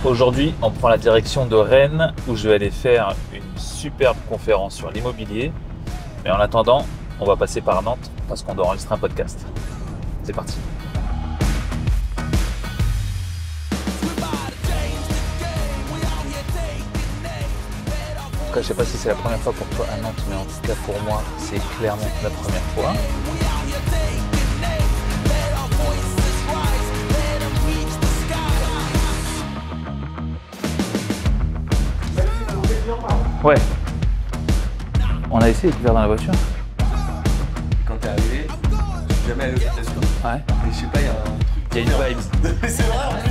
Aujourd'hui, on prend la direction de Rennes où je vais aller faire une superbe conférence sur l'immobilier. Mais en attendant, on va passer par Nantes parce qu'on doit enregistrer un podcast. C'est parti. En tout cas, je sais pas si c'est la première fois pour toi à Nantes, mais en tout cas pour moi, c'est clairement la première fois. Ouais. On a essayé de faire dans la voiture. Quand t'es arrivé, je suis jamais allé aux États-Unis. Ouais. Et je sais pas, il y a un truc. Il y a une vibe. C'est vrai en plus.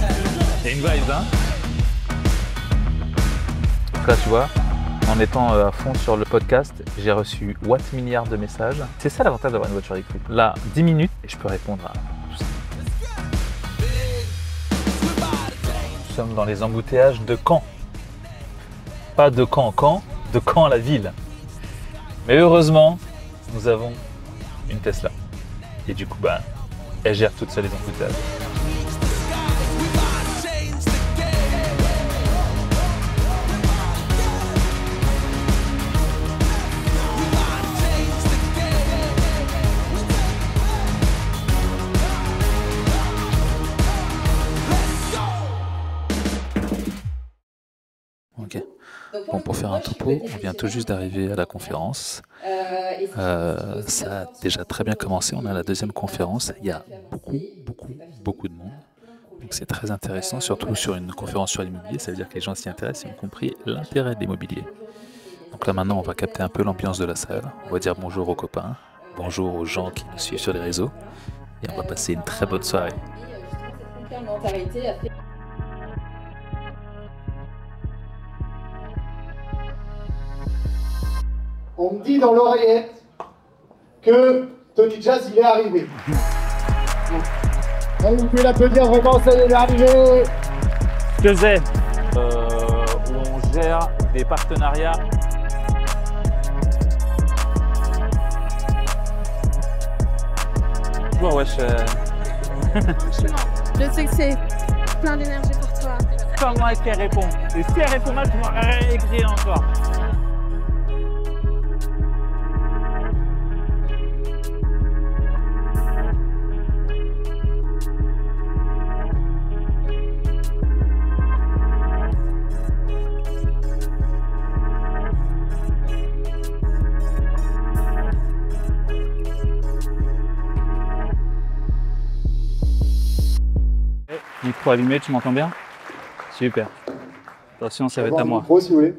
Il y a une vibe, hein. Donc là, tu vois, en étant à fond sur le podcast, j'ai reçu what milliards de messages. C'est ça l'avantage d'avoir une voiture électrique. Là, 10 minutes et je peux répondre à tout ça. Nous sommes dans les embouteillages de Caen. Pas de Caen en Caen, de Caen à la ville. Mais heureusement, nous avons une Tesla. Et du coup, bah, elle gère toutes seules les embouteillages. Ok. Bon, pour faire un topo, on vient tout juste d'arriver à la conférence. Ça a déjà très bien commencé. On a la deuxième conférence. Il y a beaucoup de monde. Donc c'est très intéressant, surtout sur une conférence sur l'immobilier. Ça veut dire que les gens s'y intéressent et ont compris l'intérêt de l'immobilier. Donc là maintenant, on va capter un peu l'ambiance de la salle. On va dire bonjour aux copains, bonjour aux gens qui nous suivent sur les réseaux. Et on va passer une très bonne soirée. On me dit dans l'oreillette que Tony Jazz il est arrivé. Allez, vous pouvez l'applaudir vraiment, ça y est, il est arrivé. Ce que c'est, où on gère des partenariats. Ouais, wesh. Je sais que c'est plein d'énergie pour toi. Comment est-ce qu'elle répond? Et si elle répond mal, tu m'as réécrit encore. Micro allumé, tu m'entends bien? Super. Attention, ça va être à moi. Micro, si vous voulez.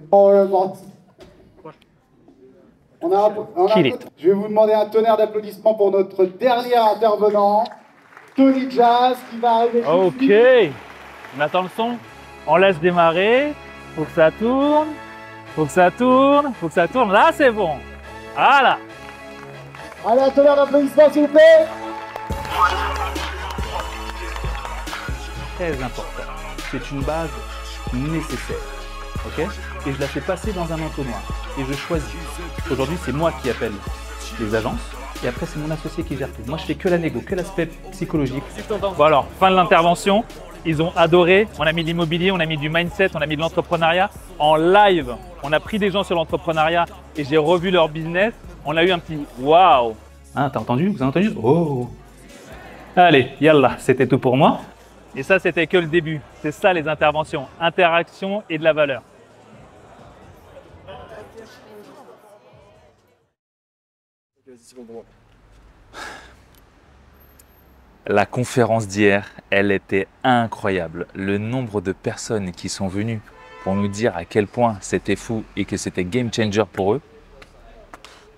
Je vais vous demander un tonnerre d'applaudissements pour notre dernier intervenant, Tony Jazz, qui va arriver. Ok. On attend le son. On laisse démarrer. Faut que ça tourne. Faut que ça tourne. Faut que ça tourne. Là, c'est bon. Voilà. Allez, un tonnerre d'applaudissements, s'il vous plaît. Très important. C'est une base nécessaire. Ok? Et je la fais passer dans un entonnoir. Et je choisis. Aujourd'hui, c'est moi qui appelle les agences. Et après, c'est mon associé qui gère tout. Moi, je fais que la négo, que l'aspect psychologique. Bon alors, fin de l'intervention. Ils ont adoré. On a mis de l'immobilier, on a mis du mindset, on a mis de l'entrepreneuriat. En live, on a pris des gens sur l'entrepreneuriat et j'ai revu leur business. On a eu un petit waouh. Hein, t'as entendu? Vous avez entendu? Oh. Allez, yallah, c'était tout pour moi. Et ça, c'était que le début. C'est ça les interventions, interaction et de la valeur. La conférence d'hier, elle était incroyable. Le nombre de personnes qui sont venues pour nous dire à quel point c'était fou et que c'était game changer pour eux,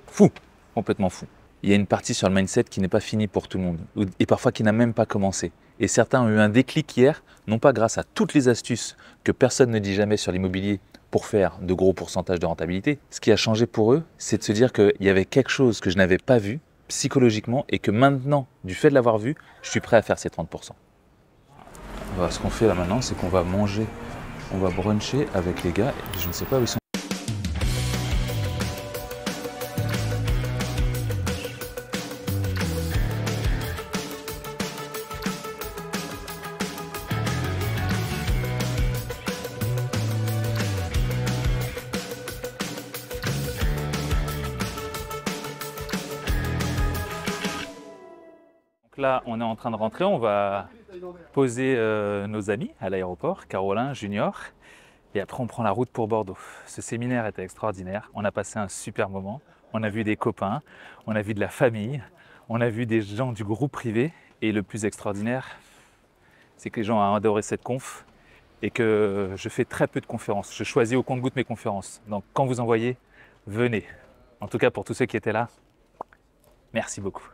fou, complètement fou. Il y a une partie sur le mindset qui n'est pas finie pour tout le monde et parfois qui n'a même pas commencé. Et certains ont eu un déclic hier, non pas grâce à toutes les astuces que personne ne dit jamais sur l'immobilier pour faire de gros pourcentages de rentabilité. Ce qui a changé pour eux, c'est de se dire qu'il y avait quelque chose que je n'avais pas vu psychologiquement et que maintenant, du fait de l'avoir vu, je suis prêt à faire ces 30%. Voilà, ce qu'on fait là maintenant, c'est qu'on va manger, on va bruncher avec les gars. Je ne sais pas où ils sont. Donc là, on est en train de rentrer, on va poser nos amis à l'aéroport, Caroline, Junior, et après on prend la route pour Bordeaux. Ce séminaire était extraordinaire, on a passé un super moment, on a vu des copains, on a vu de la famille, on a vu des gens du groupe privé, et le plus extraordinaire, c'est que les gens ont adoré cette conf, et que je fais très peu de conférences, je choisis au compte-gouttes mes conférences. Donc quand vous en voyez, venez. En tout cas pour tous ceux qui étaient là, merci beaucoup.